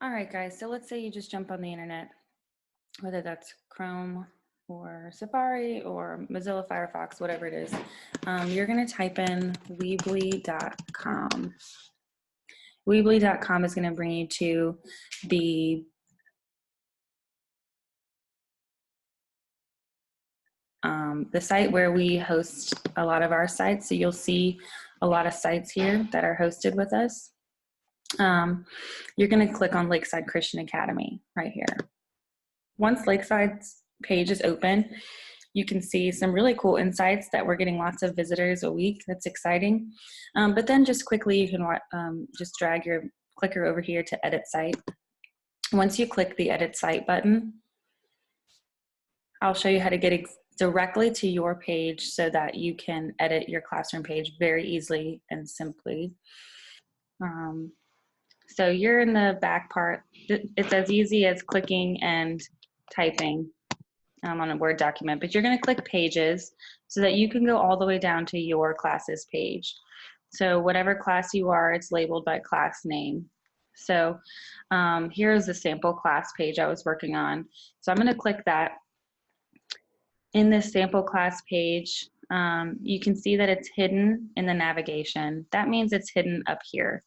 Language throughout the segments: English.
All right, guys, so let's say you just jump on the internet, whether that's Chrome or Safari or Mozilla Firefox, whatever it is. You're going to type in Weebly.com. Weebly.com is going to bring you to the site where we host a lot of our sites. So you'll see a lot of sites here that are hosted with us. You're going to click on Lakeside Christian Academy right here. Once Lakeside's page is open, you can see some really cool insights that we're getting lots of visitors a week. That's exciting. But then just quickly, you can just drag your clicker over here to edit site. Once you click the edit site button, I'll show you how to get directly to your page so that you can edit your classroom page very easily and simply. So you're in the back part. It's as easy as clicking and typing on a Word document, but you're going to click Pages so that you can go all the way down to your class's page. So whatever class you are, it's labeled by class name. So here's the sample class page I was working on. So I'm going to click that. In this sample class page, you can see that it's hidden in the navigation. That means it's hidden up here.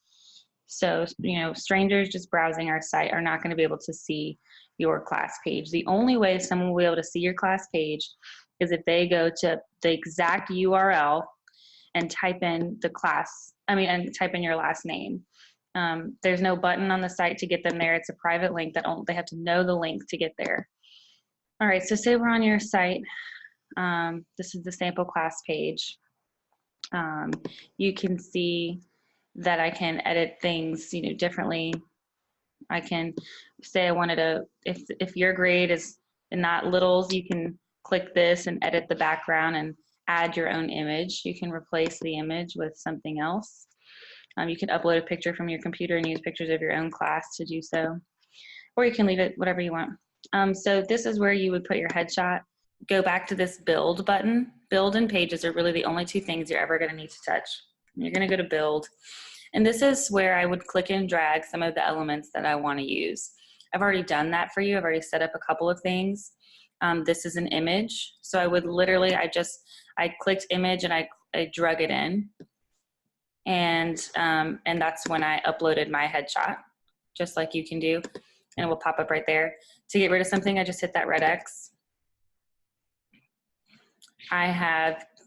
So, strangers just browsing our site are not going to be able to see your class page. The only way someone will be able to see your class page is if they go to the exact URL and type in and type in your last name. There's no button on the site to get them there. It's a private link that they have to know the link to get there. All right, so say we're on your site. This is the sample class page. You can see that I can edit things, differently. I can say I wanted to, if your grade is not littles, you can click this and edit the background and add your own image. You can replace the image with something else. You can upload a picture from your computer and use pictures of your own class to do so. Or you can leave it whatever you want. So this is where you would put your headshot. Go back to this build button. Build and pages are really the only two things you're ever going to need to touch. You're going to go to build. And this is where I would click and drag some of the elements that I want to use. I've already done that for you. I've already set up a couple of things. This is an image. So I would literally, I clicked image and I drug it in. And that's when I uploaded my headshot, just like you can do. And it will pop up right there. To get rid of something, I just hit that red X.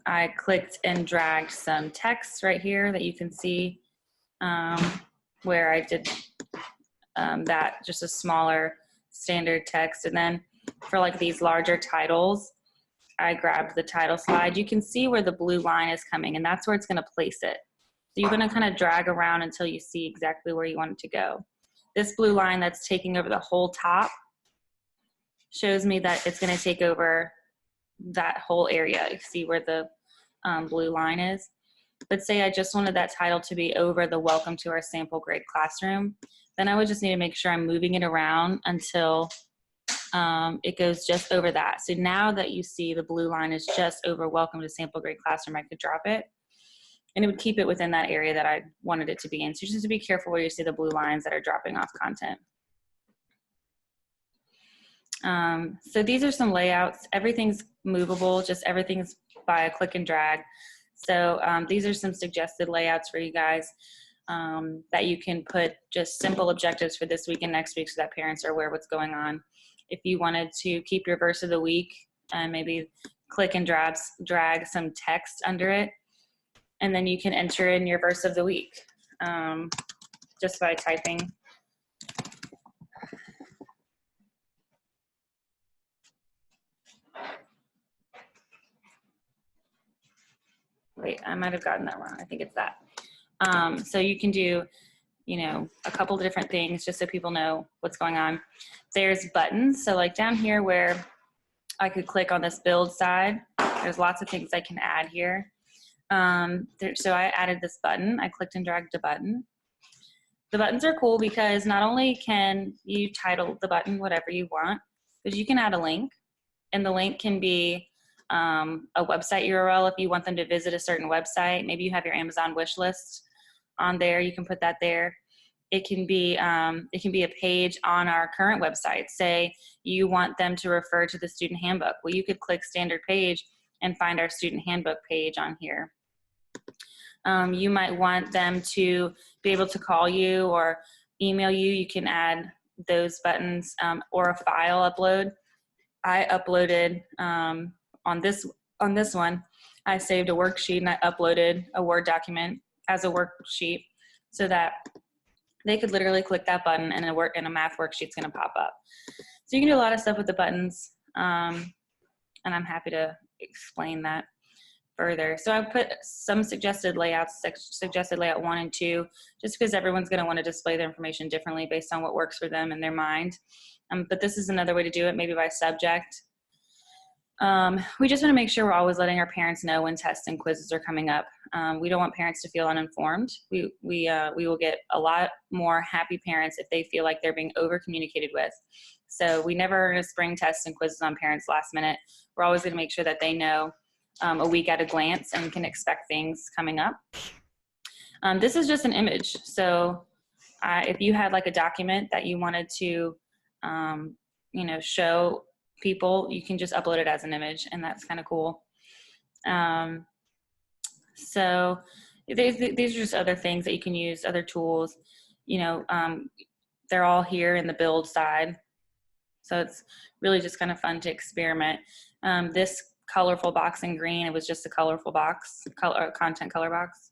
I clicked and dragged some text right here that you can see where I did that, just a smaller standard text. And then for like these larger titles, I grabbed the title slide. You can see where the blue line is coming, and that's where it's going to place it. So you're going to kind of drag around until you see exactly where you want it to go. This blue line that's taking over the whole top shows me that it's going to take over that whole area. You see where the blue line is. But say I just wanted that title to be over the welcome to our sample grade classroom, then I would just need to make sure I'm moving it around until it goes just over that. So now that you see the blue line is just over welcome to sample grade classroom, I could drop it and it would keep it within that area that I wanted it to be in. So just to be careful where you see the blue lines that are dropping off content. So these are some layouts. Everything's movable, just everything's by a click and drag. So these are some suggested layouts for you guys that you can put just simple objectives for this week and next week so that parents are aware of what's going on. If you wanted to keep your verse of the week, maybe click and drag some text under it, and then you can enter in your verse of the week just by typing. Wait, I might have gotten that wrong. I think it's that. So you can do, a couple of different things just so people know what's going on. There's buttons. So like down here where I could click on this build side, there's lots of things I can add here. So I added this button. I clicked and dragged a button. The buttons are cool because not only can you title the button whatever you want, but you can add a link, and the link can be a website URL if you want them to visit a certain website. Maybe you have your Amazon wish list on there. You can put that there. it can be a page on our current website. Say you want them to refer to the student handbook. Well, you could click standard page and find our student handbook page on here. You might want them to be able to call you or email you. You can add those buttons, or a file upload. I uploaded on this one, I saved a worksheet and I uploaded a Word document as a worksheet so that they could literally click that button and a math worksheet's going to pop up. So you can do a lot of stuff with the buttons, and I'm happy to explain that further. So I put some suggested layouts, suggested layout 1 and 2, just because everyone's going to want to display their information differently based on what works for them in their mind. But this is another way to do it, maybe by subject. We just want to make sure we're always letting our parents know when tests and quizzes are coming up. We don't want parents to feel uninformed. We will get a lot more happy parents if they feel like they're being over communicated with. So we never are going to spring tests and quizzes on parents last minute. We're always going to make sure that they know a week at a glance and can expect things coming up. This is just an image. So if you had like a document that you wanted to, show people, you can just upload it as an image, and that's kind of cool. So these are just other things that you can use, other tools. They're all here in the build side. So it's really just kind of fun to experiment. This colorful box in green, it was just a colorful box, content color box.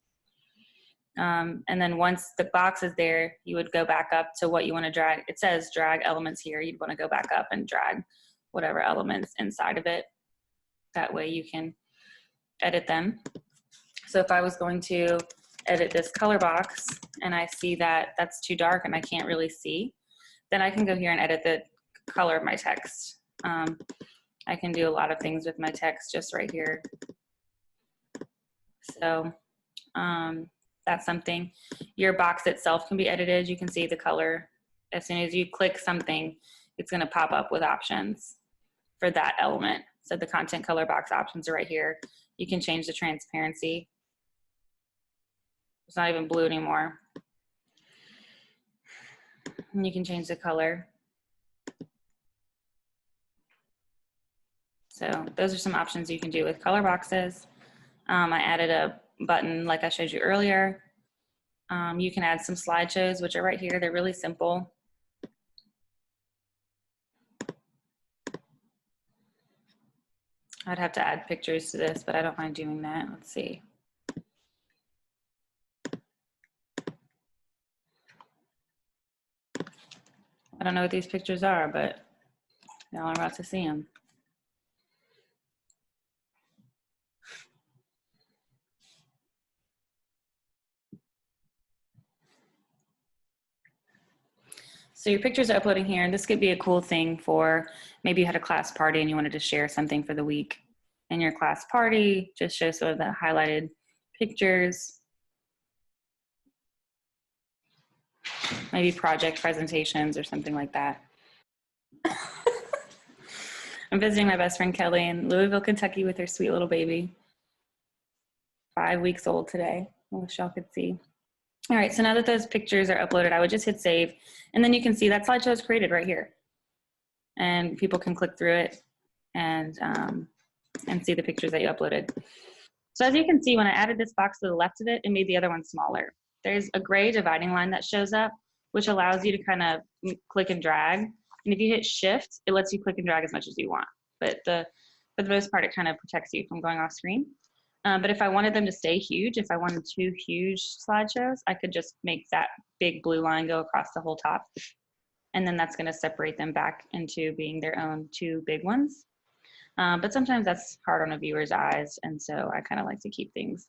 And then once the box is there, you would go back up to what you want to drag. It says drag elements here. You'd want to go back up and drag whatever elements inside of it. That way you can edit them. So if I was going to edit this color box and I see that that's too dark and I can't really see, then I can go here and edit the color of my text. I can do a lot of things with my text just right here. So that's something. Your box itself can be edited. You can see the color. As soon as you click something, it's going to pop up with options for that element. So the content color box options are right here. You can change the transparency. It's not even blue anymore. And you can change the color. So those are some options you can do with color boxes. I added a button like I showed you earlier. You can add some slideshows, which are right here. They're really simple. I'd have to add pictures to this, but I don't mind doing that. Let's see. I don't know what these pictures are, but y'all are about to see them. So your pictures are uploading here, and this could be a cool thing for maybe you had a class party and you wanted to share something for the week. And your class party just shows sort of the highlighted pictures, maybe project presentations or something like that. I'm visiting my best friend Kelly in Louisville, Kentucky with her sweet little baby. 5 weeks old today. I wish y'all could see. All right, so now that those pictures are uploaded, I would just hit save, and then you can see that slideshow is created right here. And people can click through it and see the pictures that you uploaded. So as you can see, when I added this box to the left of it, it made the other one smaller. There's a gray dividing line that shows up, which allows you to kind of click and drag. And if you hit shift, it lets you click and drag as much as you want. But for the most part, it kind of protects you from going off screen. But if I wanted them to stay huge, if I wanted 2 huge slideshows, I could just make that big blue line go across the whole top. And then that's going to separate them back into being their own 2 big ones. But sometimes that's hard on a viewer's eyes. And so I kind of like to keep things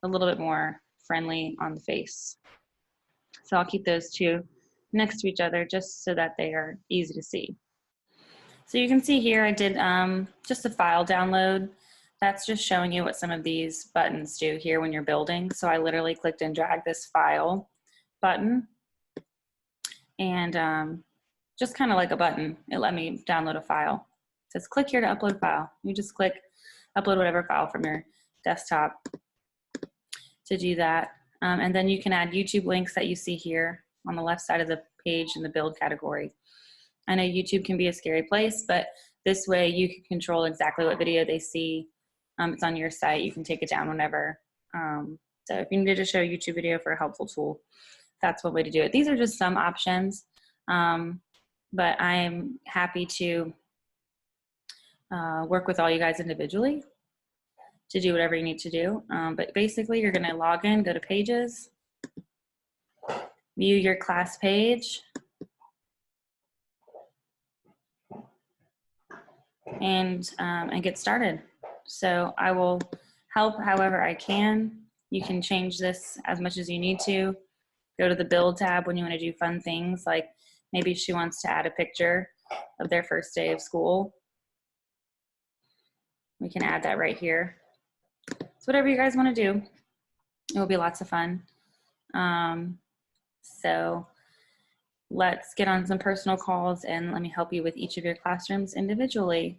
a little bit more friendly on the face. So I'll keep those 2 next to each other just so that they are easy to see. So you can see here I did just a file download. That's just showing you what some of these buttons do here when you're building. So I literally clicked and dragged this file button, and just kind of like a button, it let me download a file. It says click here to upload file. You just click upload whatever file from your desktop to do that. And then you can add YouTube links that you see here on the left side of the page in the build category. I know YouTube can be a scary place, but this way you can control exactly what video they see. It's on your site. You can take it down whenever. So if you needed to show a YouTube video for a helpful tool, that's one way to do it. These are just some options, but I'm happy to work with all you guys individually to do whatever you need to do. But basically, you're going to log in, go to Pages, view your class page, and get started. So I will help however I can. You can change this as much as you need to. Go to the Build tab when you want to do fun things, like maybe she wants to add a picture of their first day of school. We can add that right here. So whatever you guys want to do, it will be lots of fun. So let's get on some personal calls and let me help you with each of your classrooms individually.